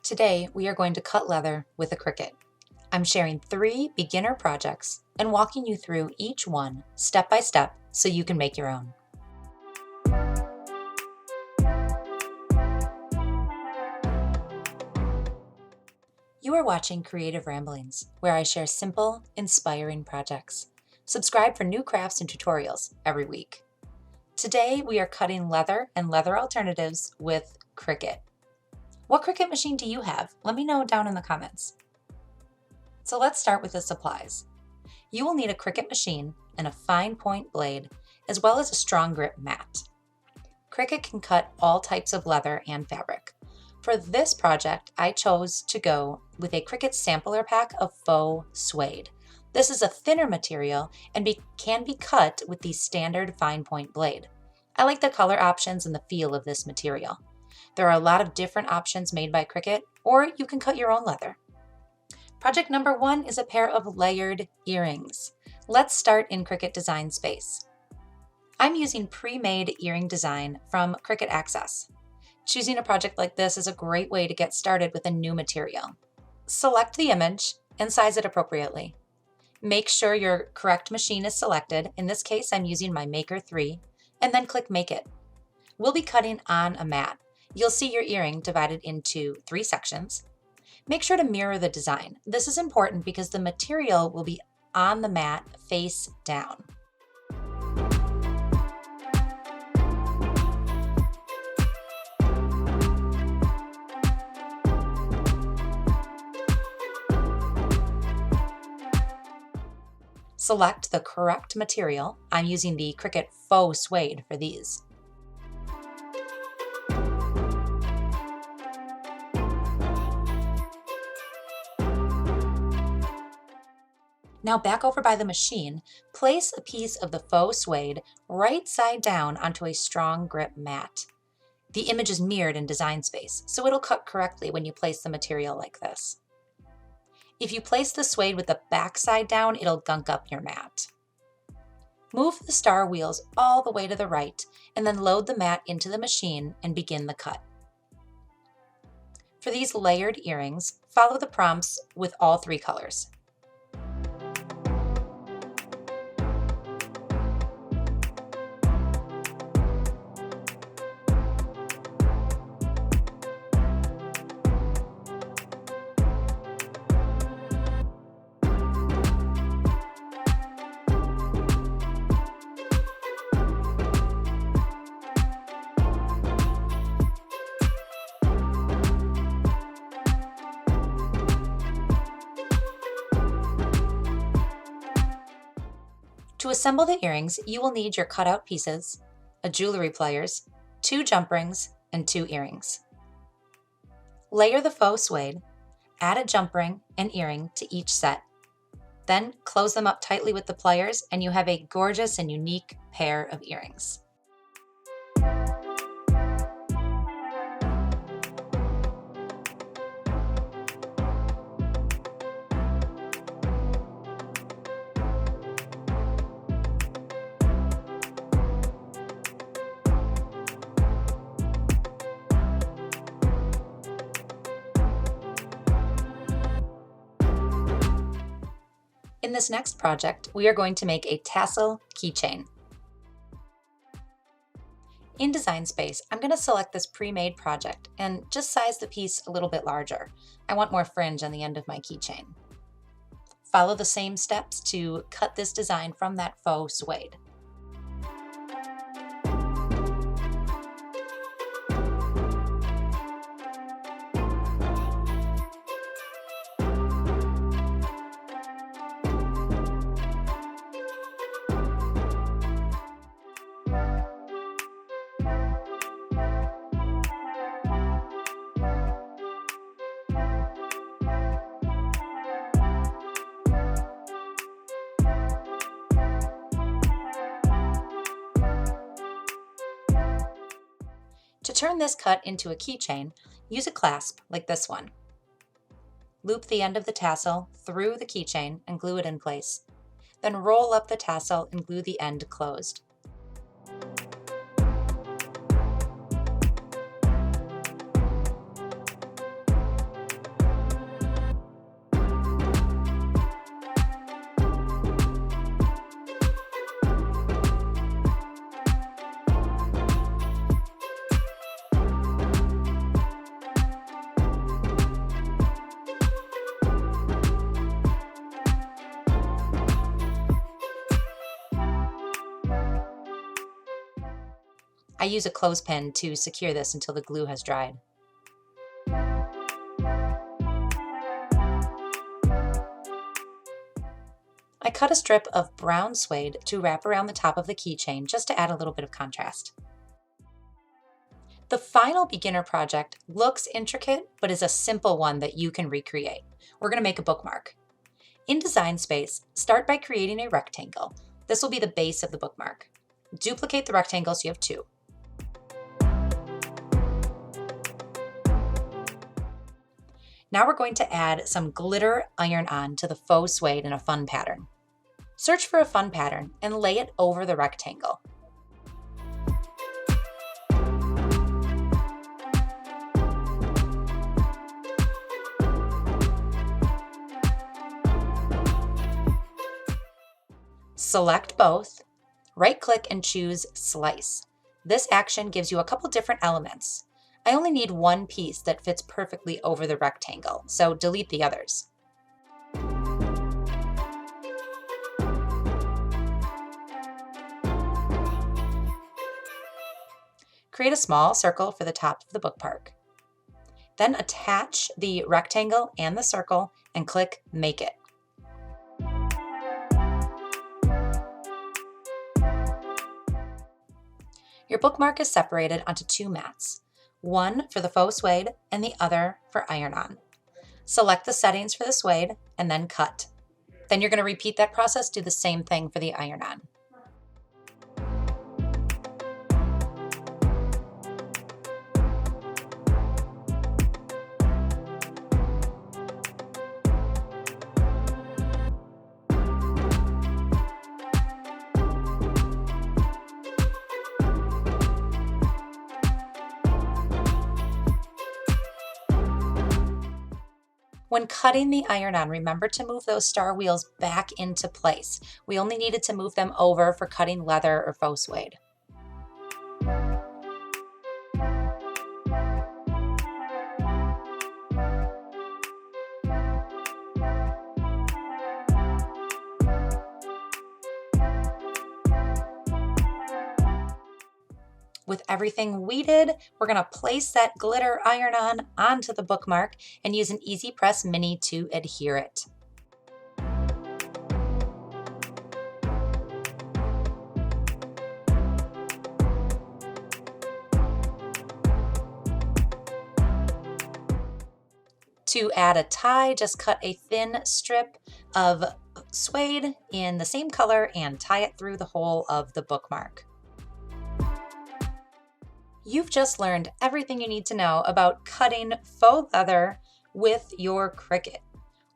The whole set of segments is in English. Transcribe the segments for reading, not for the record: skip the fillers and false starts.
Today, we are going to cut leather with a Cricut. I'm sharing 3 beginner projects and walking you through each one step by step so you can make your own. You are watching Creative Ramblings, where I share simple, inspiring projects. Subscribe for new crafts and tutorials every week. Today, we are cutting leather and leather alternatives with Cricut. What Cricut machine do you have? Let me know down in the comments. So let's start with the supplies. You will need a Cricut machine and a fine point blade, as well as a strong grip mat. Cricut can cut all types of leather and fabric. For this project, I chose to go with a Cricut sampler pack of Faux Suede. This is a thinner material and can be cut with the standard fine point blade. I like the color options and the feel of this material. There are a lot of different options made by Cricut, or you can cut your own leather. Project number 1 is a pair of layered earrings. Let's start in Cricut Design Space. I'm using pre-made earring design from Cricut Access. Choosing a project like this is a great way to get started with a new material. Select the image and size it appropriately. Make sure your correct machine is selected. In this case, I'm using my Maker 3, and then click Make It. We'll be cutting on a mat. You'll see your earring divided into 3 sections. Make sure to mirror the design. This is important because the material will be on the mat face down. Select the correct material. I'm using the Cricut Faux Suede for these. Now back over by the machine, place a piece of the Faux Suede right side down onto a strong grip mat. The image is mirrored in Design Space, so it'll cut correctly when you place the material like this. If you place the suede with the back side down, it'll gunk up your mat. Move the star wheels all the way to the right, and then load the mat into the machine and begin the cut. For these layered earrings, follow the prompts with all 3 colors. To assemble the earrings, you will need your cutout pieces, a jewelry pliers, 2 jump rings, and 2 earrings. Layer the faux suede, add a jump ring and earring to each set. Then close them up tightly with the pliers and you have a gorgeous and unique pair of earrings. In this next project, we are going to make a Tassel Keychain. In Design Space, I'm going to select this pre-made project and just size the piece a little bit larger. I want more fringe on the end of my keychain. Follow the same steps to cut this design from that faux suede. To turn this cut into a keychain, use a clasp like this one. Loop the end of the tassel through the keychain and glue it in place. Then roll up the tassel and glue the end closed. I use a clothespin to secure this until the glue has dried. I cut a strip of brown suede to wrap around the top of the keychain just to add a little bit of contrast. The final beginner project looks intricate, but is a simple one that you can recreate. We're going to make a bookmark. In Design Space, start by creating a rectangle. This will be the base of the bookmark. Duplicate the rectangle so you have two. Now we're going to add some glitter iron-on to the faux suede in a fun pattern. Search for a fun pattern and lay it over the rectangle. Select both, right-click and choose Slice. This action gives you a couple different elements. I only need one piece that fits perfectly over the rectangle, so delete the others. Create a small circle for the top of the bookmark. Then attach the rectangle and the circle and click Make It. Your bookmark is separated onto two mats, one for the faux suede and the other for iron-on. Select the settings for the suede and then cut. Then you're going to repeat that process, do the same thing for the iron-on. When cutting the iron-on, remember to move those star wheels back into place. We only needed to move them over for cutting leather or faux suede. With everything weeded, we're going to place that glitter iron-on onto the bookmark and use an Easy Press Mini to adhere it. To add a tie, just cut a thin strip of suede in the same color and tie it through the hole of the bookmark. You've just learned everything you need to know about cutting faux leather with your Cricut.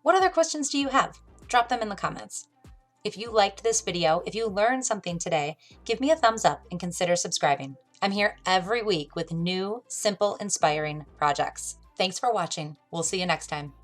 What other questions do you have? Drop them in the comments. If you liked this video, if you learned something today, give me a thumbs up and consider subscribing. I'm here every week with new, simple, inspiring projects. Thanks for watching. We'll see you next time.